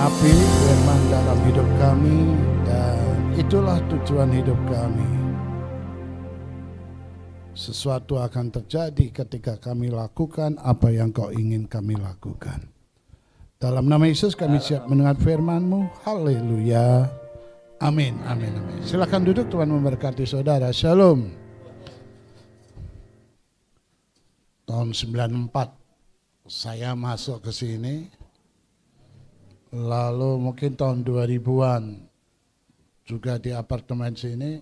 merenapi firman dalam hidup kami, dan itulah tujuan hidup kami. Sesuatu akan terjadi ketika kami lakukan apa yang Kau ingin kami lakukan. Dalam nama Yesus kami siap mendengar firman-Mu. Haleluya. Amin, amin, amin. Silakan duduk, Tuhan memberkati saudara. Shalom. Tahun 94 saya masuk ke sini. Lalu mungkin tahun 2000-an juga di apartemen sini.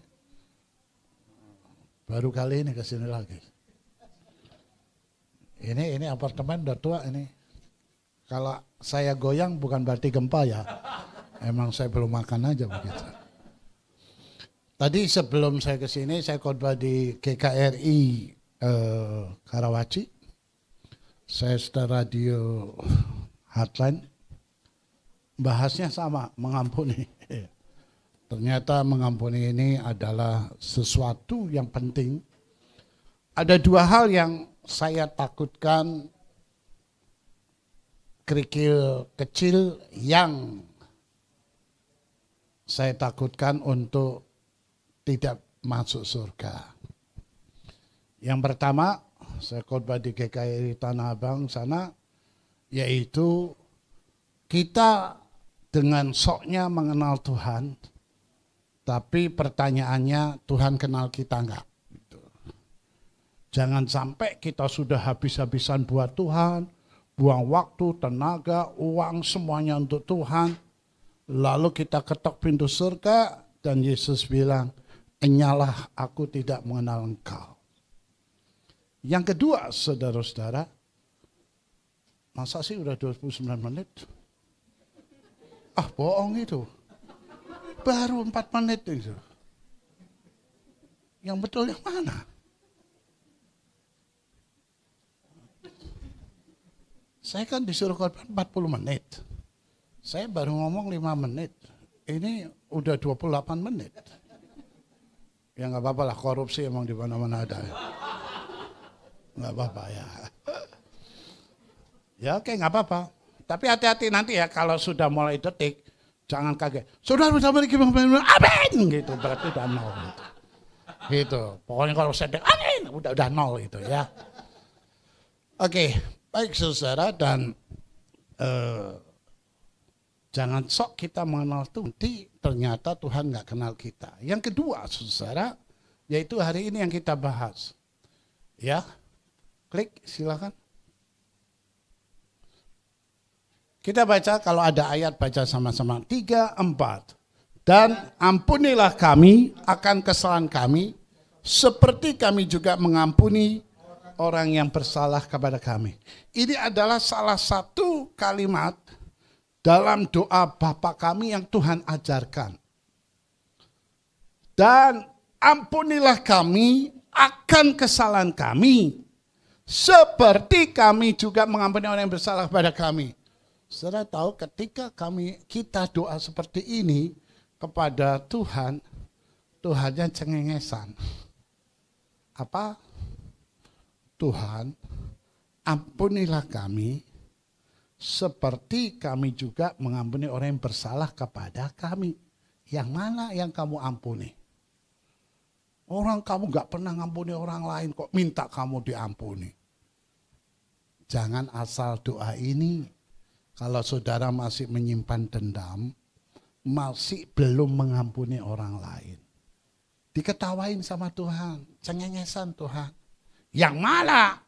Baru kali ini ke sini lagi. Ini apartemen udah tua ini. Kalau saya goyang bukan berarti gempa ya. Emang saya belum makan aja begitu. Tadi sebelum saya ke sini saya khotbah di GKRI Karawaci. Saya setelah radio Hotline. Bahasnya sama, mengampuni. Ternyata mengampuni ini adalah sesuatu yang penting. Ada dua hal yang saya takutkan, kerikil kecil yang saya takutkan untuk tidak masuk surga. Yang pertama, saya khotbah di GKRI Tanah Abang sana, yaitu kita dengan soknya mengenal Tuhan, tapi pertanyaannya Tuhan kenal kita enggak? Gitu. Jangan sampai kita sudah habis-habisan buat Tuhan, buang waktu, tenaga, uang, semuanya untuk Tuhan. Lalu kita ketok pintu surga dan Yesus bilang, "Enyalah aku tidak mengenal engkau." Yang kedua, saudara-saudara, masa sih udah 29 menit? Ah, bohong itu. Baru 4 menit itu. Yang betul yang mana? Saya kan disuruh khotbah 40 menit. Saya baru ngomong 5 menit. Ini udah 28 menit. Ya nggak apa-apa lah, korupsi emang di mana-mana ada. Nggak apa-apa ya. Ya oke, nggak apa-apa. Tapi hati-hati nanti ya kalau sudah mulai detik. Jangan kaget. Sudah amin gitu, berarti udah nol gitu. Gitu. Pokoknya kalau saya amin udah nol itu ya. Oke, baik saudara, dan jangan sok kita mengenal Tuhan, ternyata Tuhan nggak kenal kita. Yang kedua saudara, yaitu hari ini yang kita bahas. Ya, klik silakan. Kita baca, kalau ada ayat baca sama-sama. 3, 4. Dan ampunilah kami akan kesalahan kami, seperti kami juga mengampuni orang yang bersalah kepada kami. Ini adalah salah satu kalimat dalam doa Bapa kami yang Tuhan ajarkan. Dan ampunilah kami akan kesalahan kami, seperti kami juga mengampuni orang yang bersalah kepada kami. Saudara tahu ketika kita doa seperti ini kepada Tuhan, Tuhannya cengengesan. Apa? Tuhan, ampunilah kami seperti kami juga mengampuni orang yang bersalah kepada kami. Yang mana yang kamu ampuni? Orang kamu gak pernah ngampuni orang lain, kok minta kamu diampuni? Jangan asal doa ini. Kalau saudara masih menyimpan dendam, masih belum mengampuni orang lain, diketawain sama Tuhan, cengengesan Tuhan. Yang mana?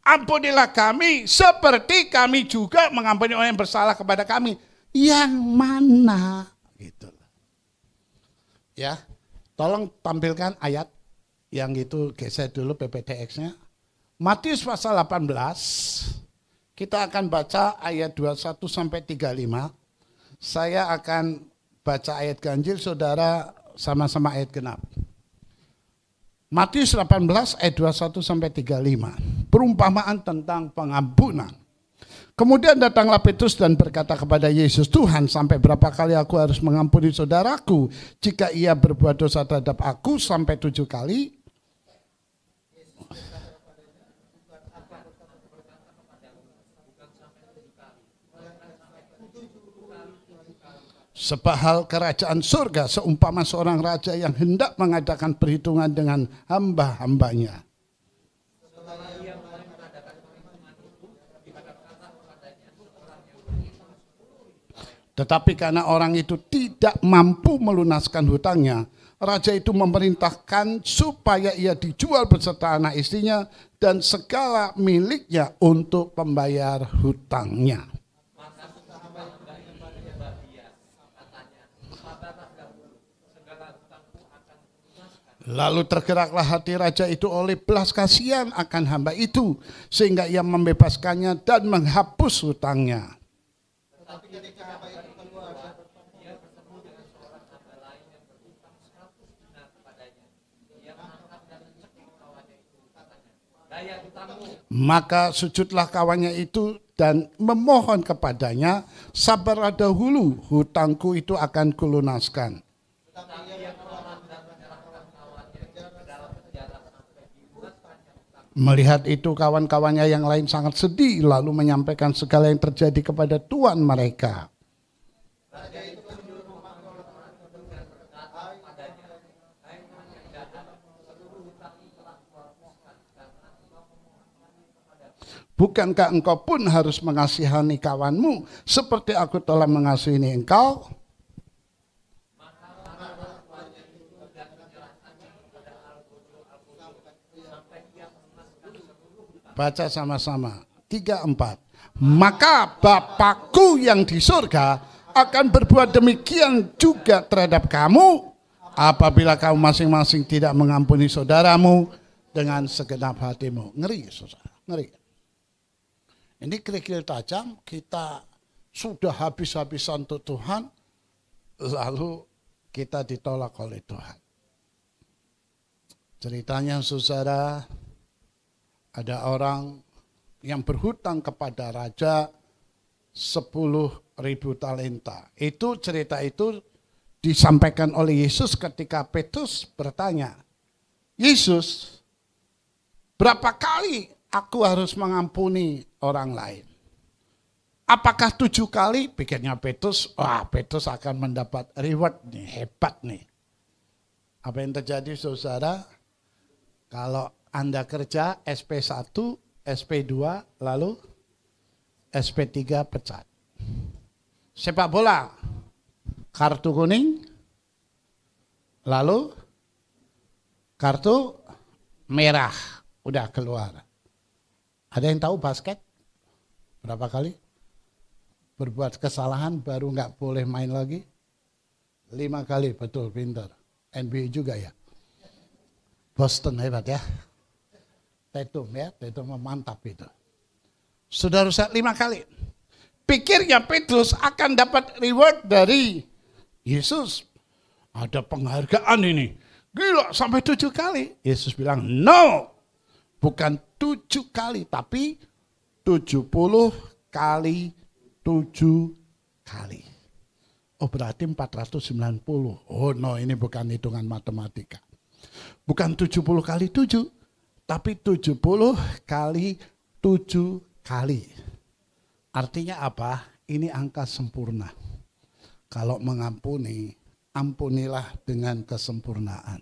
Ampunilah kami seperti kami juga mengampuni orang yang bersalah kepada kami. Yang mana? Gitu. Ya, tolong tampilkan ayat yang itu, geser dulu PPTX-nya. Matius pasal 18. Kita akan baca ayat 21 sampai 35. Saya akan baca ayat ganjil, saudara sama-sama ayat genap. Matius 18 ayat 21 sampai 35. Perumpamaan tentang pengampunan. Kemudian datanglah Petrus dan berkata kepada Yesus, "Tuhan, sampai berapa kali aku harus mengampuni saudaraku jika ia berbuat dosa terhadap aku? Sampai 7 kali?" Sebab hal kerajaan surga seumpama seorang raja yang hendak mengadakan perhitungan dengan hamba-hambanya. Tetapi karena orang itu tidak mampu melunaskan hutangnya, raja itu memerintahkan supaya ia dijual beserta anak istrinya dan segala miliknya untuk pembayar hutangnya. Lalu tergeraklah hati raja itu oleh belas kasihan akan hamba itu, sehingga ia membebaskannya dan menghapus hutangnya. Maka sujudlah kawannya itu dan memohon kepadanya, sabarlah dahulu, hutangku itu akan kulunaskan. Melihat itu kawan-kawannya yang lain sangat sedih, lalu menyampaikan segala yang terjadi kepada tuan mereka. Bukankah engkau pun harus mengasihani kawanmu seperti aku telah mengasihani engkau? Baca sama-sama. 3, 4. Maka Bapakku yang di surga akan berbuat demikian juga terhadap kamu apabila kamu masing-masing tidak mengampuni saudaramu dengan segenap hatimu. Ngeri, saudara. Ngeri. Ini kerikil tajam, kita sudah habis-habisan untuk Tuhan, lalu kita ditolak oleh Tuhan. Ceritanya saudara, ada orang yang berhutang kepada raja 10.000 talenta. Itu cerita itu disampaikan oleh Yesus ketika Petrus bertanya, Yesus, berapa kali aku harus mengampuni orang lain? Apakah 7 kali? Pikirnya Petrus, wah Petrus akan mendapat reward nih, hebat nih. Apa yang terjadi saudara? Kalau Anda kerja SP1, SP2, lalu SP3 pecat. Sepak bola, kartu kuning, lalu kartu merah, udah keluar. Ada yang tahu basket? Berapa kali? Berbuat kesalahan baru nggak boleh main lagi? 5 kali, betul, pintar. NBA juga ya. Boston hebat ya. Tatum ya, Tatum mantap itu. Sudah rusak 5 kali. Pikirnya Petrus akan dapat reward dari Yesus. Ada penghargaan ini. Gila, sampai 7 kali. Yesus bilang, no. Bukan 7 kali, tapi 70 kali 7 kali. Oh berarti 490. Oh no, ini bukan hitungan matematika. Bukan 70 kali 7, tapi 70 kali 7 kali. Artinya apa? Ini angka sempurna. Kalau mengampuni, ampunilah dengan kesempurnaan.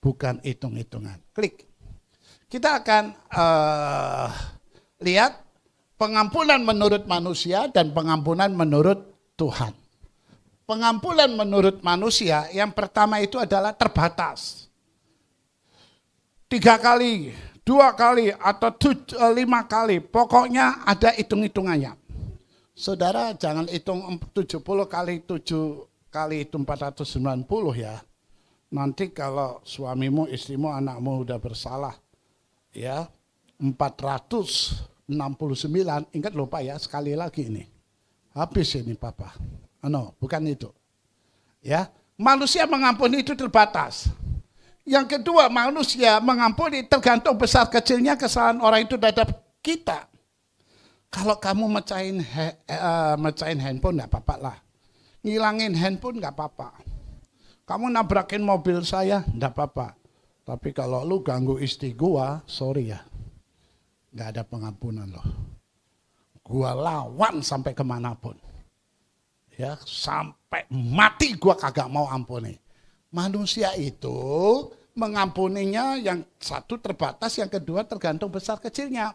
Bukan hitung-hitungan. Klik. Kita akan lihat pengampunan menurut manusia dan pengampunan menurut Tuhan. Pengampunan menurut manusia yang pertama itu adalah terbatas. 3 kali, 2 kali, atau 5 kali. Pokoknya ada hitung-hitungannya. Saudara jangan hitung 70 kali 7 kali itu 490 ya. Nanti kalau suamimu, istrimu, anakmu udah bersalah. Ya, 469, ingat lupa ya, sekali lagi ini. Habis ini papa. No, bukan itu. Ya, manusia mengampuni itu terbatas. Yang kedua, manusia mengampuni tergantung besar kecilnya kesalahan orang itu terhadap kita. Kalau kamu mecahin handphone enggak apa-apa lah. Ngilangin handphone enggak apa-apa. Kamu nabrakin mobil saya enggak apa-apa. Tapi kalau lu ganggu istri gua, sorry ya, nggak ada pengampunan loh. Gua lawan sampai kemanapun. Ya, sampai mati gua kagak mau ampuni. Manusia itu mengampuninya yang satu terbatas, yang kedua tergantung besar kecilnya.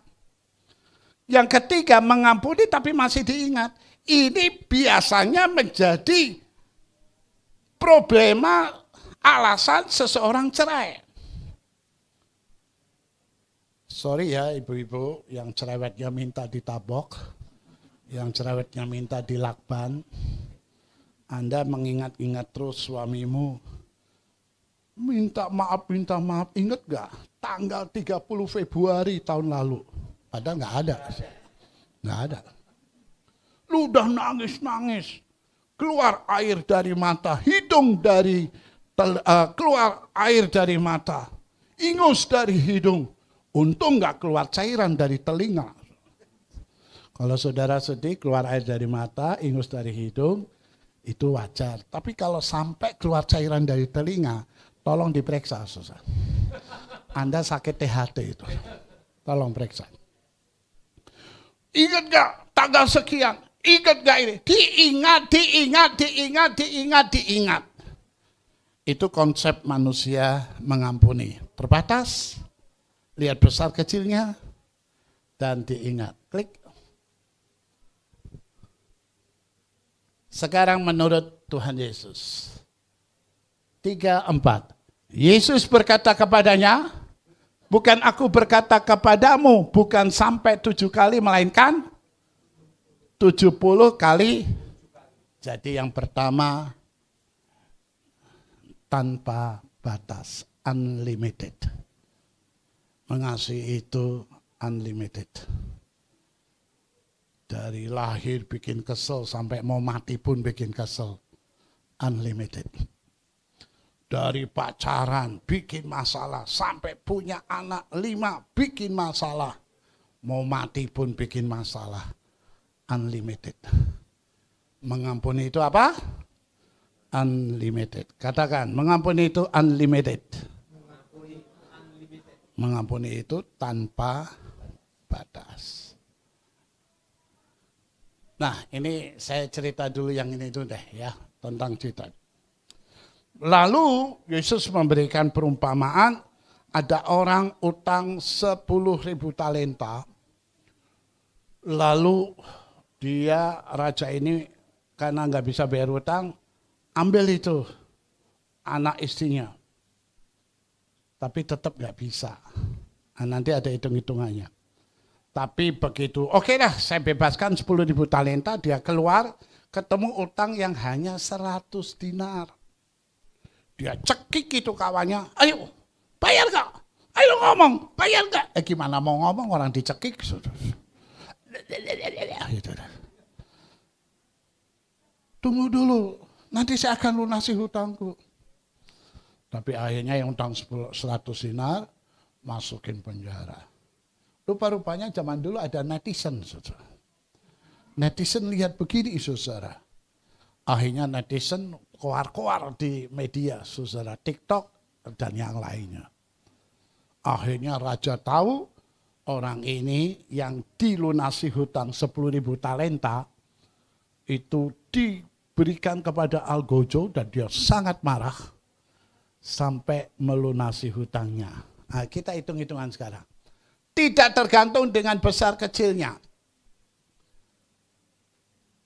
Yang ketiga mengampuni tapi masih diingat. Ini biasanya menjadi problema alasan seseorang cerai. Sorry ya ibu-ibu yang cerewetnya minta ditabok, yang cerewetnya minta dilakban. Anda mengingat-ingat terus suamimu. Minta maaf, ingat gak? Tanggal 30 Februari tahun lalu. Padahal gak ada. Gak ada. Lu udah nangis-nangis. Keluar air dari mata, hidung dari, keluar air dari mata. Ingus dari hidung. Untung gak keluar cairan dari telinga. Kalau saudara sedih, keluar air dari mata, ingus dari hidung, itu wajar. Tapi kalau sampai keluar cairan dari telinga, tolong diperiksa, susah. Anda sakit THT itu. Tolong periksa. Ingat gak tanggal sekian? Ingat gak ini? Diingat. Itu konsep manusia mengampuni. Terbatas, lihat besar kecilnya, dan diingat. Klik. Sekarang menurut Tuhan Yesus. 3, 4. Yesus berkata kepadanya, bukan aku berkata kepadamu, bukan sampai 7 kali, melainkan 70 kali. Jadi yang pertama, tanpa batas, unlimited. Mengasihi itu unlimited. Dari lahir bikin kesel, sampai mau mati pun bikin kesel. Unlimited. Dari pacaran bikin masalah, sampai punya anak 5 bikin masalah. Mau mati pun bikin masalah. Unlimited. Mengampuni itu apa? Unlimited. Katakan, mengampuni itu unlimited. Mengampuni itu tanpa batas. Nah, ini saya cerita dulu yang ini dulu deh ya, tentang cerita. Lalu Yesus memberikan perumpamaan, ada orang utang 10.000 talenta. Lalu dia, raja ini karena nggak bisa bayar utang, ambil itu anak istrinya. Tapi tetap nggak bisa. Nah, nanti ada hitung-hitungannya. Tapi begitu, oke dah saya bebaskan 10.000 talenta, dia keluar, ketemu utang yang hanya 100 dinar. Dia cekik itu kawannya, ayo bayar gak? Ayo ngomong, bayar gak? Gimana mau ngomong orang dicekik? Tunggu dulu, nanti saya akan lunasi hutangku. Tapi akhirnya yang utang 100 dinar, masukin penjara. Rupa-rupanya zaman dulu ada netizen, saudara. Netizen lihat begini, saudara. Akhirnya netizen koar-koar di media, saudara, TikTok dan yang lainnya. Akhirnya raja tahu orang ini yang dilunasi hutang 10.000 talenta itu diberikan kepada Algojo dan dia sangat marah sampai melunasi hutangnya. Nah, kita hitung-hitungan sekarang. Tidak tergantung dengan besar kecilnya.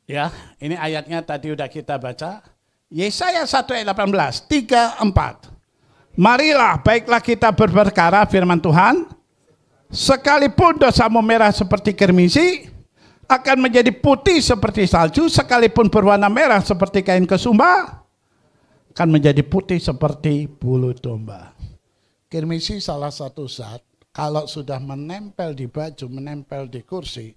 Ya, ini ayatnya tadi udah kita baca. Yesaya 1 ayat 18, 3, 4. Marilah, baiklah kita berperkara firman Tuhan. Sekalipun dosamu merah seperti kirmisi, akan menjadi putih seperti salju. Sekalipun berwarna merah seperti kain kesumba, akan menjadi putih seperti bulu domba. Kirmisi salah satu zat, kalau sudah menempel di baju, menempel di kursi,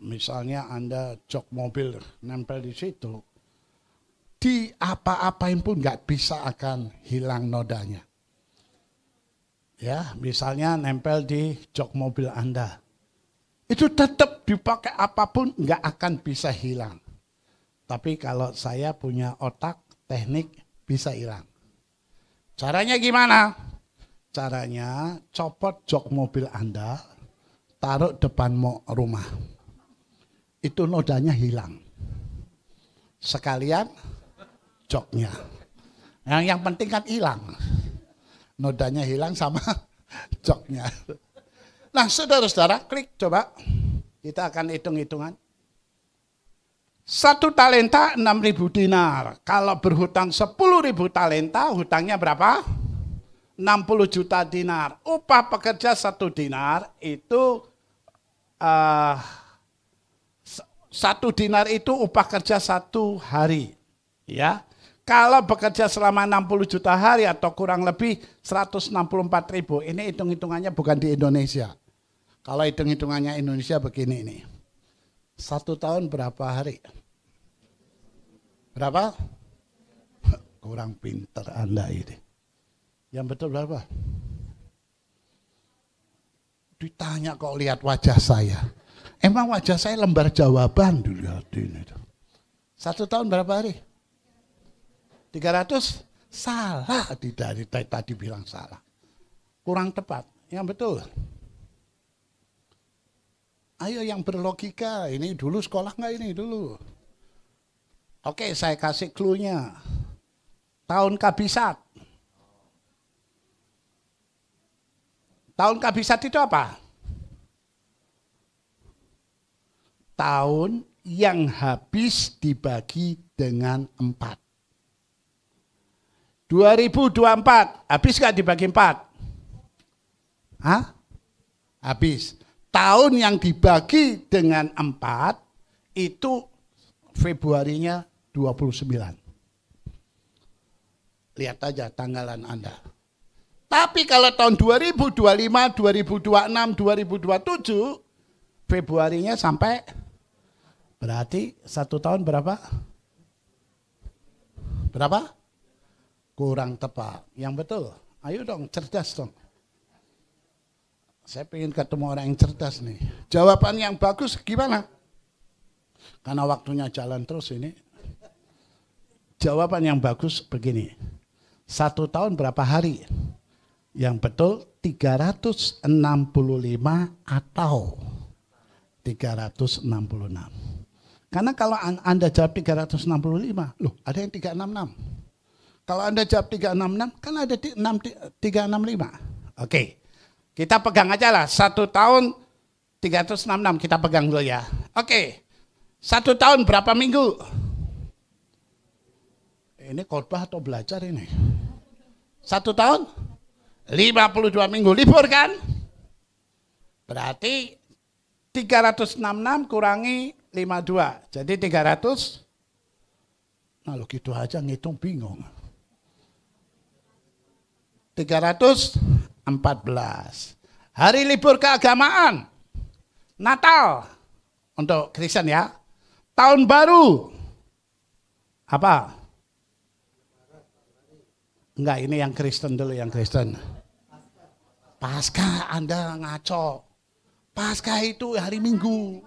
misalnya Anda jok mobil nempel di situ, di apa-apain pun nggak bisa akan hilang nodanya. Ya, misalnya nempel di jok mobil Anda, itu tetap dipakai apapun nggak akan bisa hilang. Tapi kalau saya punya otak, teknik bisa hilang. Caranya gimana? Caranya copot jok mobil Anda, taruh depan rumah. Itu nodanya hilang. sekalian joknya. Yang penting kan hilang. Nodanya hilang sama joknya. Nah, saudara-saudara, klik coba. Kita akan hitung-hitungan. 1 talenta 6.000 dinar. Kalau berhutang 10.000 talenta, hutangnya berapa? 60 juta dinar. Upah pekerja 1 dinar itu 1 dinar itu upah kerja 1 hari. Ya. Kalau bekerja selama 60 juta hari atau kurang lebih 164.000. Ini hitung-hitungannya bukan di Indonesia. Kalau hitung-hitungannya Indonesia begini ini. 1 tahun berapa hari? Berapa? Kurang pinter Anda ini. Yang betul berapa? Ditanya kok lihat wajah saya. Emang wajah saya lembar jawaban dilihatin itu. 1 tahun berapa hari? 300? Salah, dari tadi bilang salah. Kurang tepat. Yang betul. Ayo yang berlogika, ini dulu sekolah nggak ini dulu? Oke, saya kasih clue-nya. Tahun kabisat. Tahun kabisat itu apa? Tahun yang habis dibagi dengan 4. 2024, habis gak dibagi 4? Hah? Habis. Tahun yang dibagi dengan 4, itu Februarinya 29. Lihat aja tanggalan Anda. Tapi kalau tahun 2025, 2026, 2027, Februarinya sampai berarti 1 tahun berapa? Berapa? Kurang tepat. Yang betul. Ayo dong, cerdas dong. Saya pengen ketemu orang yang cerdas nih. Jawaban yang bagus gimana? Karena waktunya jalan terus ini. Jawaban yang bagus begini. 1 tahun berapa hari? Yang betul 365 atau 366. Karena kalau Anda jawab 365, loh ada yang 366. Kalau Anda jawab 366, kan ada 365. Oke, kita pegang aja lah. 1 tahun 366, kita pegang dulu ya. Oke, 1 tahun berapa minggu? Ini khotbah atau belajar ini? 1 tahun? 52 minggu, libur kan? Berarti 366 kurangi 52, jadi 300. Nah lo gitu aja ngitung bingung. 314. Hari libur keagamaan. Natal untuk Kristen ya. Tahun baru. Apa? Enggak, ini yang Kristen dulu, yang Kristen. Paskah, Anda ngaco. Paskah itu hari Minggu.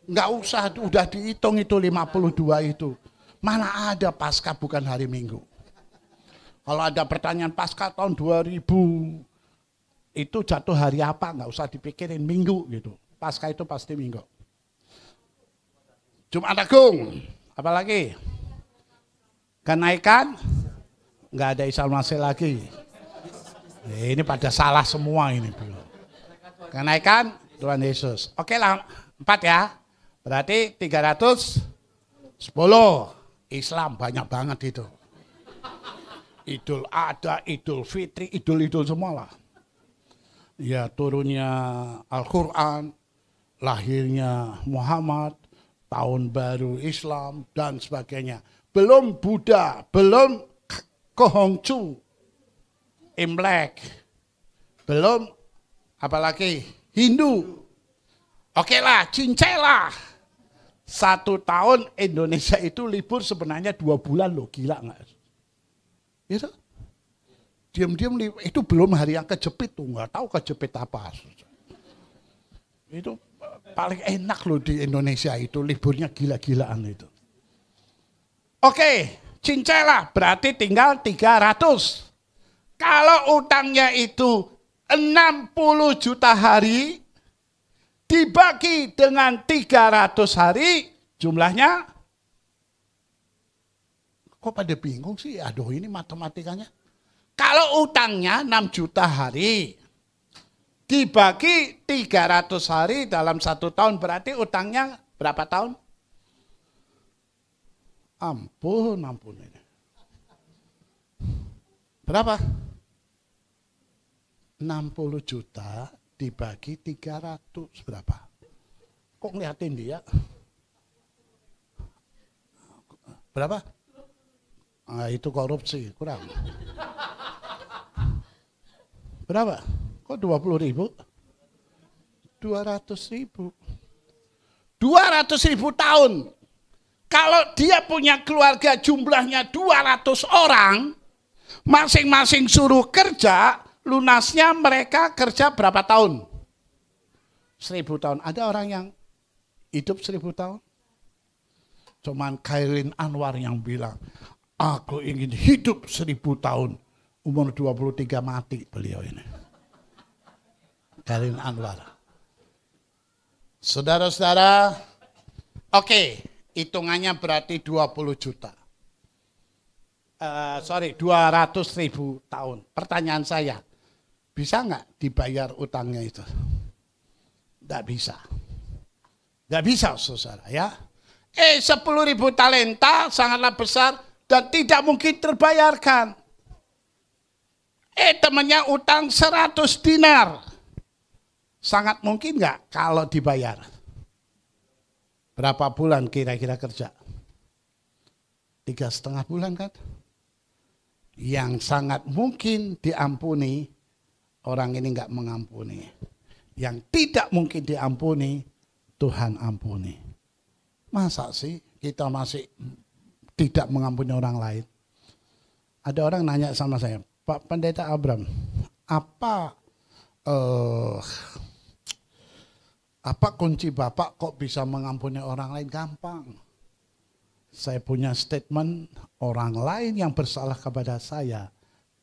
Enggak usah, udah dihitung itu 52 itu. Mana ada Paskah bukan hari Minggu. Kalau ada pertanyaan Paskah tahun 2000, itu jatuh hari apa, enggak usah dipikirin, Minggu gitu. Paskah itu pasti Minggu. Jumat Agung, apalagi? Kenaikan, enggak ada Isa Masih lagi. Ini pada salah semua ini. Kenaikan Tuhan Yesus. Oke lah, 4 ya. Berarti 310. Islam banyak banget itu. Idul Adha, Idul Fitri, idul-idul semua lah. Ya turunnya Al-Quran, lahirnya Muhammad, tahun baru Islam, dan sebagainya. Belum Buddha, belum Konghucu, Imlek, belum apalagi Hindu. Oke lah, cincai lah. 1 tahun Indonesia itu libur sebenarnya 2 bulan loh, gila nggak? Itu diam-diam itu belum hari yang kejepit tuh, nggak tahu kejepit apa. Itu paling enak loh di Indonesia itu, liburnya gila-gilaan itu. Oke, cincai lah, berarti tinggal 300. Kalau utangnya itu 60 juta hari, dibagi dengan 300 hari, jumlahnya Kok pada bingung sih? Aduh ini matematikanya. Kalau utangnya 6 juta hari, dibagi 300 hari dalam 1 tahun, berarti utangnya berapa tahun? Ampun ini. Berapa? 60 juta dibagi 300 berapa? Kok ngeliatin dia? Berapa? Nah, itu korupsi, kurang. Berapa? Kok 20.000? 200.000. 200.000 tahun. Kalau dia punya keluarga jumlahnya 200 orang, masing-masing suruh kerja, lunasnya mereka kerja berapa tahun? 1000 tahun. Ada orang yang hidup 1000 tahun? Cuman Khairil Anwar yang bilang, aku ingin hidup 1000 tahun. Umur 23 mati beliau ini. Khairil Anwar. Saudara-saudara, oke, hitungannya berarti 20 juta. 200.000 tahun. Pertanyaan saya, bisa nggak dibayar utangnya itu? Nggak bisa. Nggak bisa, saudara ya. 10.000 talenta sangatlah besar dan tidak mungkin terbayarkan. Temannya utang 100 dinar. Sangat mungkin nggak kalau dibayar? Berapa bulan kira-kira kerja? 3,5 bulan kan? Yang sangat mungkin diampuni, orang ini nggak mengampuni. Yang tidak mungkin diampuni, Tuhan ampuni. Masa sih kita masih tidak mengampuni orang lain? Ada orang nanya sama saya, Pak Pendeta Abram, apa kunci Bapak kok bisa mengampuni orang lain? Gampang. Saya punya statement, orang lain yang bersalah kepada saya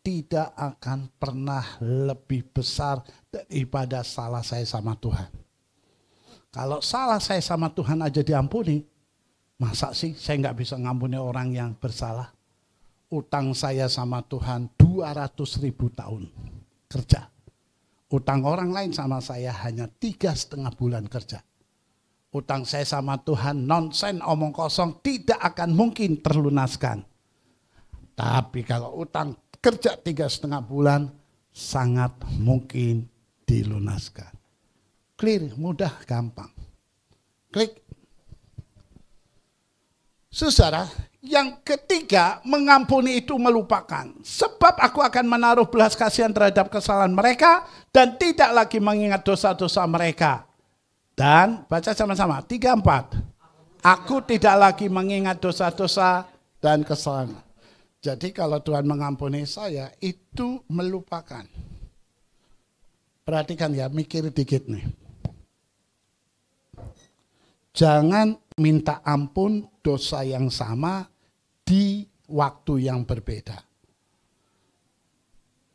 tidak akan pernah lebih besar daripada salah saya sama Tuhan. Kalau salah saya sama Tuhan aja diampuni, masa sih saya nggak bisa ngampuni orang yang bersalah? Utang saya sama Tuhan 200.000 tahun kerja. Utang orang lain sama saya hanya 3,5 bulan kerja. Utang saya sama Tuhan nonsen, omong kosong, tidak akan mungkin terlunaskan. Tapi kalau utang kerja 3,5 bulan, sangat mungkin dilunaskan. Clear, mudah, gampang. Klik. Saudara, yang ketiga, mengampuni itu melupakan. Sebab aku akan menaruh belas kasihan terhadap kesalahan mereka dan tidak lagi mengingat dosa-dosa mereka. Dan baca sama-sama, 3, 4. Aku tidak lagi mengingat dosa-dosa dan kesalahan. Jadi kalau Tuhan mengampuni saya, itu melupakan. Perhatikan ya, mikir dikit nih. Jangan minta ampun dosa yang sama di waktu yang berbeda.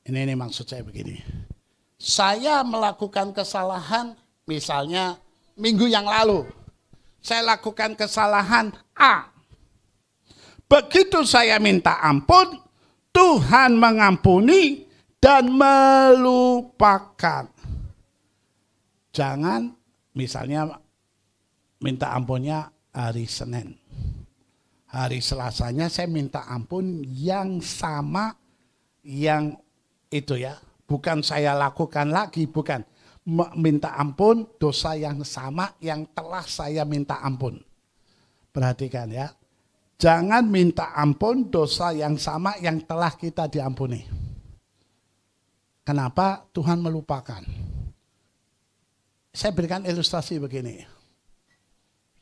Ini maksud saya begini. Saya melakukan kesalahan, misalnya minggu yang lalu, saya lakukan kesalahan A. Begitu saya minta ampun, Tuhan mengampuni dan melupakan. Jangan misalnya minta ampunnya hari Senin. Hari Selasanya saya minta ampun yang sama yang itu ya. Bukan saya lakukan lagi, bukan. Minta ampun dosa yang sama yang telah saya minta ampun. Perhatikan ya. Jangan minta ampun dosa yang sama yang telah kita diampuni. Kenapa? Tuhan melupakan. Saya berikan ilustrasi begini.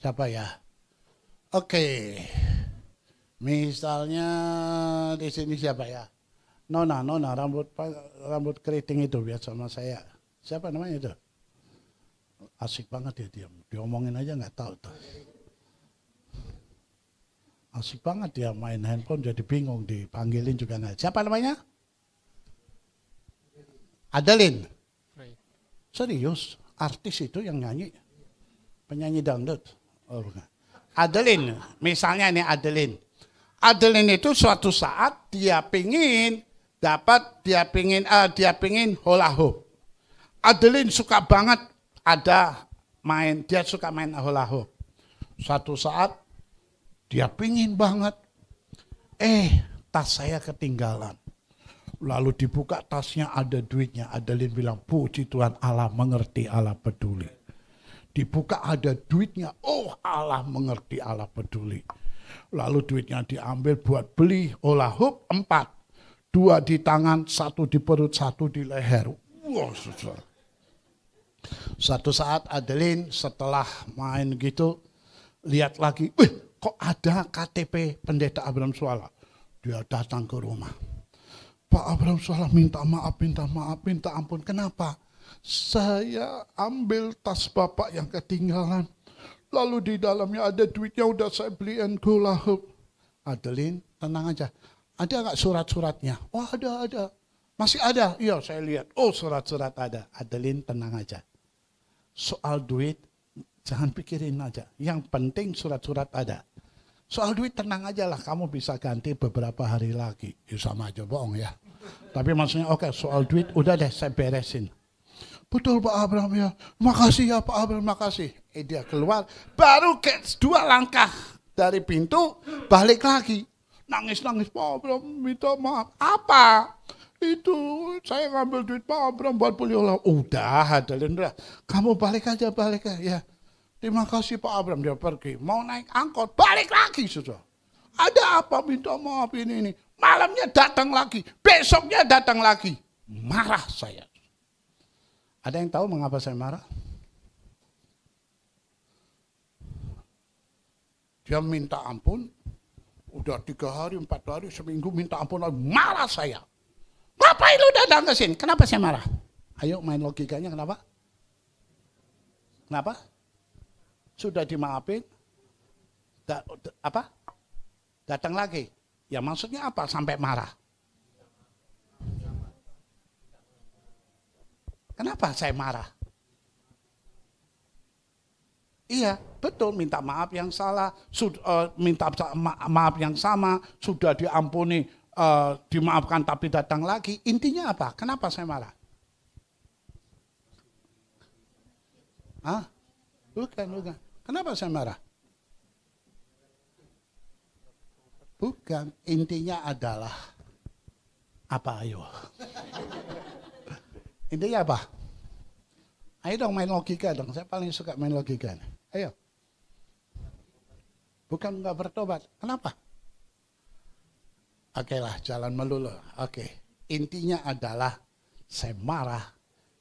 Siapa ya? Oke. Misalnya di sini siapa ya? Nona rambut keriting itu biasa sama saya. Siapa namanya itu? Asik banget ya dia. Diomongin aja nggak tahu tuh. Asik banget dia main handphone jadi bingung dipanggilin juga nggak. Siapa namanya? Adeline. Serius, artis itu yang nyanyi. Penyanyi dangdut. Oh bukan. Adeline, misalnya ini Adeline. Adeline itu suatu saat dia pingin hula hoop. Adeline suka banget dia suka main hula hoop. Suatu saat dia pingin banget, tas saya ketinggalan. Lalu dibuka tasnya, ada duitnya. Adeline bilang, puji Tuhan, Allah mengerti, Allah peduli. Dibuka ada duitnya, oh Allah mengerti, Allah peduli. Lalu duitnya diambil buat beli hula hoop 4. 2 di tangan, 1 di perut, 1 di leher. Wow, susah. Suatu saat Adeline setelah main gitu, lihat lagi, kok ada KTP Pendeta Abraham Suala. Dia datang ke rumah. Pak Abraham Suala minta maaf, minta ampun. Kenapa? Saya ambil tas Bapak yang ketinggalan. Lalu di dalamnya ada duitnya, udah saya beliin hula hoop. Adeline, tenang aja. Ada nggak surat-suratnya? Oh ada. Masih ada? Iya saya lihat. Oh surat-surat ada. Adeline, tenang aja. Soal duit, jangan pikirin aja. Yang penting surat-surat ada. Soal duit tenang aja lah, kamu bisa ganti beberapa hari lagi. Ya sama aja bohong ya. Tapi maksudnya oke, soal duit udah deh saya beresin. Betul Pak Abraham ya, makasih ya Pak Abraham, makasih. Dia keluar, baru ke 2 langkah dari pintu, balik lagi. Nangis-nangis, Pak Abraham minta maaf. Apa? Itu saya ngambil duit Pak Abraham buat beli hula. Udah, Adeline, kamu balik aja ya. Terima kasih Pak Abraham, dia pergi. Mau naik angkot, balik lagi sudah. Ada apa minta maaf ini. Malamnya datang lagi, besoknya datang lagi. Marah saya. Ada yang tahu mengapa saya marah? Dia minta ampun, udah 3 hari, 4 hari, seminggu minta ampun, marah saya. Ngapain lu datang ke sini? Kenapa saya marah? Ayo main logikanya, kenapa? Kenapa? Sudah dimaafin, datang lagi. Ya maksudnya apa sampai marah? Kenapa saya marah? Iya, betul, minta maaf yang salah, minta maaf yang sama, sudah diampuni, dimaafkan tapi datang lagi. Intinya apa? Kenapa saya marah? Hah? Bukan. Kenapa saya marah? Bukan, intinya adalah apa ayo? Intinya apa? Ayo dong main logika dong, saya paling suka main logika. Ayo. Bukan nggak bertobat, kenapa? Oke lah, jalan melulu. Oke, intinya adalah saya marah,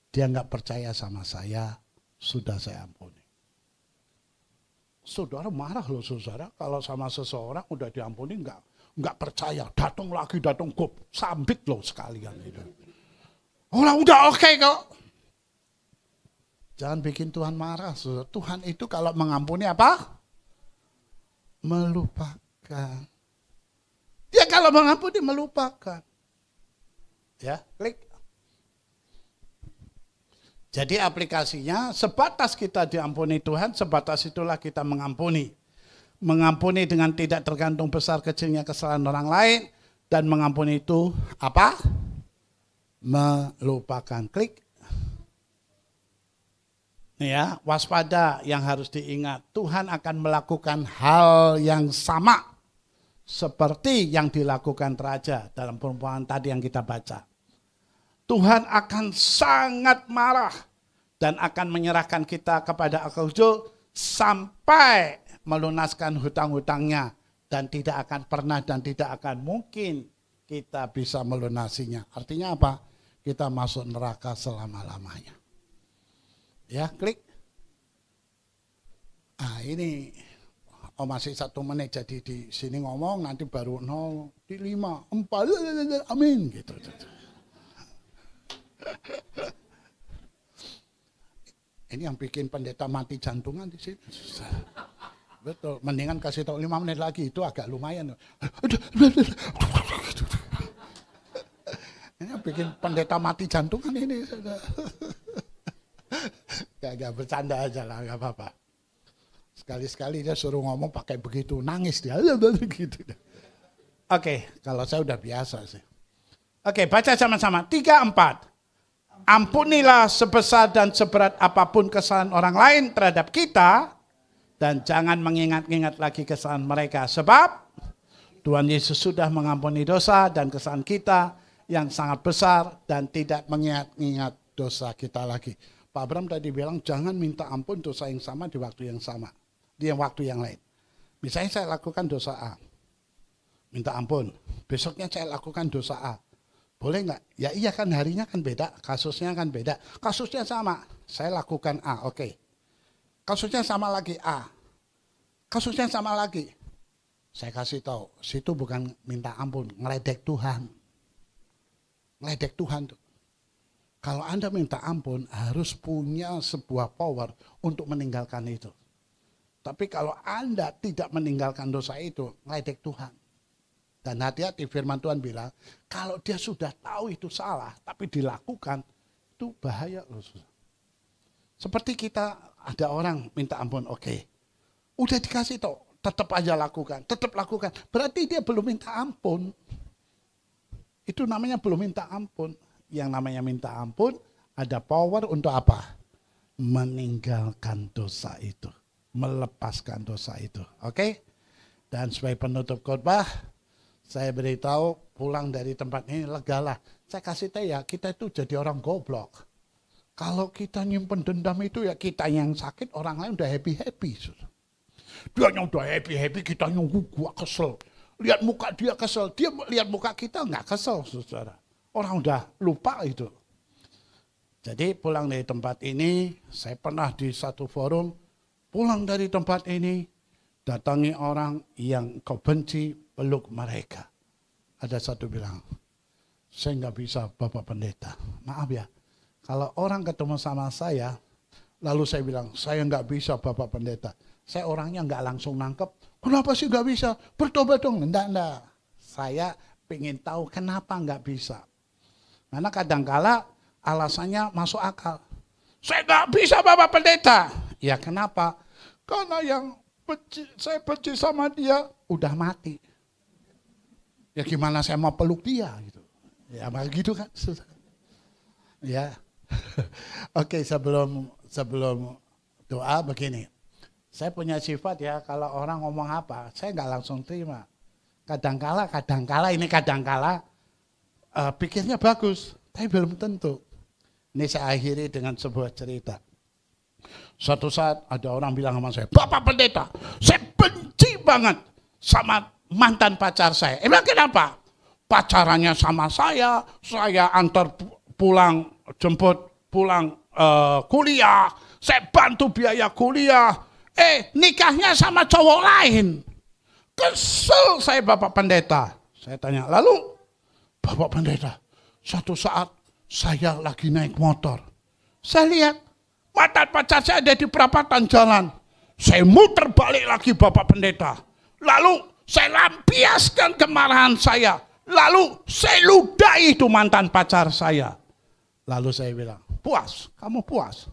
dia nggak percaya sama saya, sudah saya ampuni. Saudara marah loh saudara, kalau sama seseorang udah diampuni nggak percaya, datang lagi, datang gop, sambit loh sekalian itu. Udah oke kok. Jangan bikin Tuhan marah. Saudara. Tuhan itu kalau mengampuni apa? Melupakan. Dia kalau mengampuni melupakan. Ya, klik. Jadi aplikasinya sebatas kita diampuni Tuhan, sebatas itulah kita mengampuni. Mengampuni dengan tidak tergantung besar kecilnya kesalahan orang lain. Dan mengampuni itu apa? Melupakan. Klik. Ya, waspada yang harus diingat. Tuhan akan melakukan hal yang sama. Seperti yang dilakukan raja dalam perumpamaan tadi yang kita baca. Tuhan akan sangat marah dan akan menyerahkan kita kepada Al-Qudus sampai melunaskan hutang-hutangnya dan tidak akan pernah dan tidak akan mungkin kita bisa melunasinya. Artinya apa? Kita masuk neraka selama-lamanya. Ya, klik. Ini masih 1 menit jadi di sini ngomong nanti baru 0 di 5, 4 amin gitu. Ini yang bikin pendeta mati jantungan di sini. Betul, mendingan kasih tahu 5 menit lagi, itu agak lumayan. Ini yang bikin pendeta mati jantungan ini. Gak bercanda aja lah, gak apa-apa. Sekali-sekali dia suruh ngomong pakai begitu, nangis dia. Gitu. Oke, kalau saya udah biasa sih. Oke, baca sama-sama. 3, 4. Ampunilah sebesar dan seberat apapun kesalahan orang lain terhadap kita, dan jangan mengingat-ingat lagi kesalahan mereka. Sebab Tuhan Yesus sudah mengampuni dosa dan kesalahan kita yang sangat besar dan tidak mengingat-ingat dosa kita lagi. Pak Abraham tadi bilang jangan minta ampun dosa yang sama di waktu yang sama, di waktu yang lain. Misalnya saya lakukan dosa A, minta ampun. Besoknya saya lakukan dosa A. Boleh nggak? Ya iya kan, harinya kan beda, kasusnya kan beda. Kasusnya sama, saya lakukan A, oke. Kasusnya sama lagi A. Kasusnya sama lagi. Saya kasih tahu, situ bukan minta ampun, ngeledek Tuhan. Ngeledek Tuhan tuh. Kalau Anda minta ampun harus punya sebuah power untuk meninggalkan itu. Tapi kalau Anda tidak meninggalkan dosa itu, ngeledek Tuhan. Dan hati-hati, firman Tuhan bilang, kalau dia sudah tahu itu salah, tapi dilakukan, itu bahaya loh. Seperti kita, ada orang minta ampun, oke. Udah dikasih tahu, tetap aja lakukan, tetap lakukan. Berarti dia belum minta ampun. Itu namanya belum minta ampun. Yang namanya minta ampun, ada power untuk apa? Meninggalkan dosa itu. Melepaskan dosa itu, oke? Dan sebagai penutup khotbah, saya beritahu pulang dari tempat ini legalah. Saya kasih tahu ya, kita itu jadi orang goblok. Kalau kita nyimpen dendam itu ya kita yang sakit, orang lain udah happy-happy. Dia yang udah happy-happy, kita yang gua kesel. Lihat muka dia kesel, dia lihat muka kita nggak kesel, saudara. Orang udah lupa itu. Jadi pulang dari tempat ini, saya pernah di satu forum, pulang dari tempat ini, datangi orang yang kau benci, peluk mereka. Ada satu bilang, saya nggak bisa Bapak Pendeta. Maaf ya, kalau orang ketemu sama saya, lalu saya bilang, saya nggak bisa Bapak Pendeta. Saya orangnya nggak langsung nangkep, kenapa sih nggak bisa? Bertobat dong. Enggak. Saya pengen tahu kenapa nggak bisa. Karena kadangkala alasannya masuk akal. Saya nggak bisa Bapak Pendeta. Ya kenapa? Karena yang saya benci sama dia udah mati. Ya gimana saya mau peluk dia gitu. Ya begitu kan. Ya. Oke, sebelum doa begini. Saya punya sifat ya, kalau orang ngomong apa, saya nggak langsung terima. Kadangkala pikirnya bagus, tapi belum tentu. Ini saya akhiri dengan sebuah cerita. Suatu saat ada orang bilang sama saya, Bapak Pendeta, saya benci banget sama mantan pacar saya. Emang kenapa? Pacarannya sama saya antar pulang, jemput pulang kuliah, saya bantu biaya kuliah. Nikahnya sama cowok lain. Kesel saya Bapak Pendeta. Saya tanya, lalu Bapak Pendeta, suatu saat saya lagi naik motor. Saya lihat mantan pacar saya ada di perapatan jalan. Saya muter balik lagi Bapak Pendeta. Lalu saya lampiaskan kemarahan saya. Lalu saya ludahi itu mantan pacar saya. Lalu saya bilang, puas, kamu puas?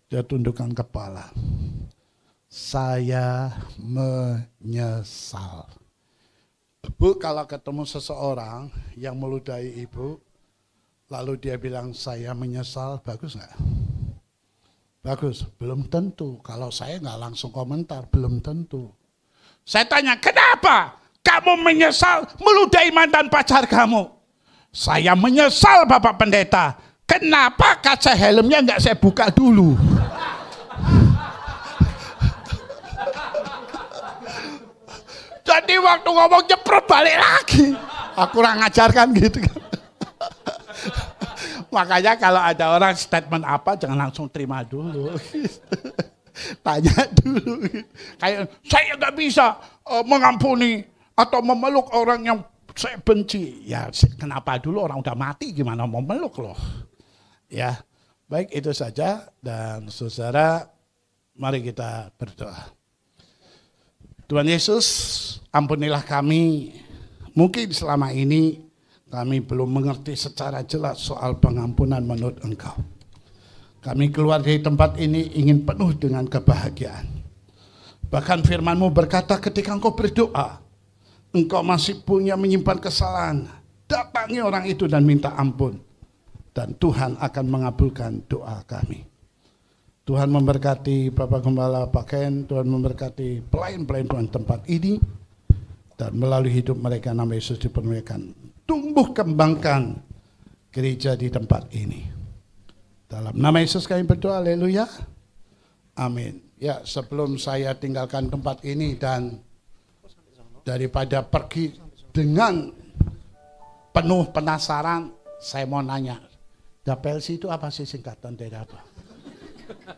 Dia tundukkan kepala. Saya menyesal. Bu, kalau ketemu seseorang yang meludahi ibu, lalu dia bilang saya menyesal, bagus nggak? Bagus, belum tentu. Kalau saya nggak langsung komentar, belum tentu. Saya tanya, kenapa kamu menyesal meludahi mantan pacar kamu? Saya menyesal Bapak Pendeta. Kenapa kaca helmnya nggak saya buka dulu? Jadi waktu ngomong jeprot balik lagi. Aku kurang ngajarkan gitu kan. Makanya kalau ada orang statement apa jangan langsung terima dulu. Tanya dulu. Kayak saya nggak bisa mengampuni atau memeluk orang yang saya benci. Ya kenapa dulu, orang udah mati gimana mau meluk loh. Ya baik, itu saja. Dan saudara, mari kita berdoa. Tuhan Yesus, ampunilah kami. Mungkin selama ini kami belum mengerti secara jelas soal pengampunan menurut Engkau. Kami keluar dari tempat ini ingin penuh dengan kebahagiaan. Bahkan firman-Mu berkata ketika Engkau berdoa, engkau masih punya menyimpan kesalahan, datangi orang itu dan minta ampun. Dan Tuhan akan mengabulkan doa kami. Tuhan memberkati Bapak Gembala Pak Ken, Tuhan memberkati pelayan-pelayan Tuhan tempat ini. Dan melalui hidup mereka nama Yesus dipenuhikan. Tumbuh kembangkan gereja di tempat ini. Dalam nama Yesus kami berdoa, haleluya. Amin. Ya, sebelum saya tinggalkan tempat ini dan daripada pergi dengan penuh penasaran, saya mau nanya, DAPLC itu apa sih, singkatan dari apa?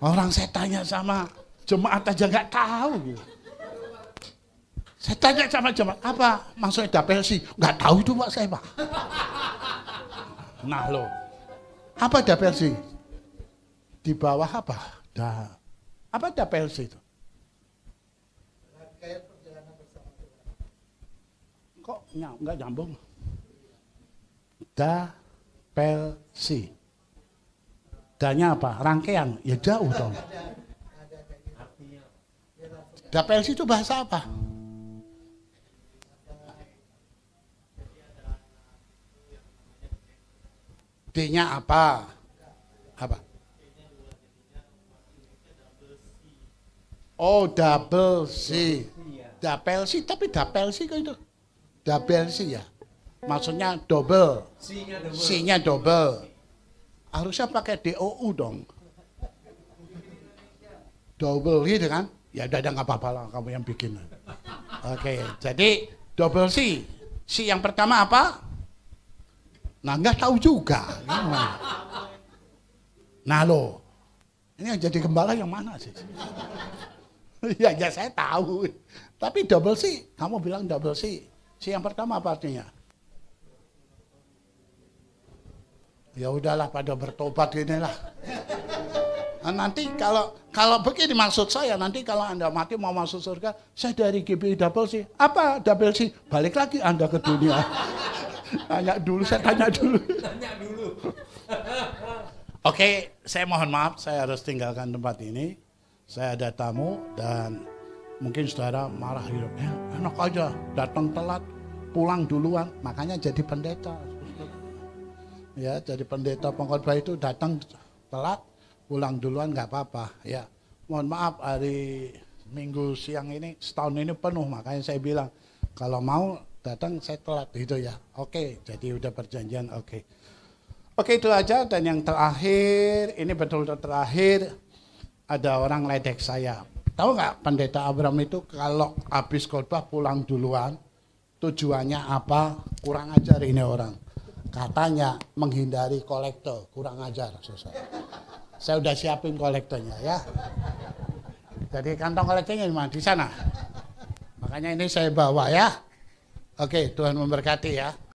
Orang saya tanya sama jemaat aja nggak tahu. Saya tanya sama jemaat, apa maksudnya DAPLC? Nggak tahu itu Pak saya Pak. Nah loh, apa DAPLC? Di bawah apa? Apa DAPLC itu? Kok nggak nyambung? DAPLC. Danya apa? Rangkaian? Ya jauh dong. DAPLC itu bahasa apa? D-nya apa? Apa? Oh, double C. DAPLC, tapi DAPLC kok itu? DAPLC ya? Maksudnya double. C-nya double. Harusnya pakai DOU dong. Double gitu kan? Ya udah nggak apa-apa lah kamu yang bikin. Oke, jadi double C. C yang pertama apa? Nah nggak tahu juga. Nah lo, ini yang jadi gembala yang mana sih? Ya saya tahu. Tapi double C, kamu bilang double C. C yang pertama apa artinya? Ya udahlah pada bertobat inilah. Nah, nanti kalau begini maksud saya, nanti kalau Anda mati mau masuk surga, saya dari GBI double C. Apa double C? Balik lagi Anda ke dunia. Tanya dulu, saya tanya dulu. Oke, saya mohon maaf, saya harus tinggalkan tempat ini. Saya ada tamu dan mungkin saudara marah hidupnya. Enak aja, datang telat, pulang duluan, makanya jadi pendeta. Ya, jadi pendeta pengkhotbah itu datang telat, pulang duluan nggak apa-apa. Ya, mohon maaf hari Minggu siang ini setahun ini penuh, makanya saya bilang kalau mau datang saya telat itu ya. Oke, jadi udah perjanjian. Oke, itu aja. Dan yang terakhir, ini betul-betul terakhir, ada orang ledek saya. Tahu nggak pendeta Abraham itu kalau habis khotbah pulang duluan, tujuannya apa? Kurang ajar ini orang. Katanya menghindari kolektor, kurang ajar. Saya udah siapin kolektornya ya. Jadi kantong kolektornya di sana. Makanya ini saya bawa ya. Oke, Tuhan memberkati ya.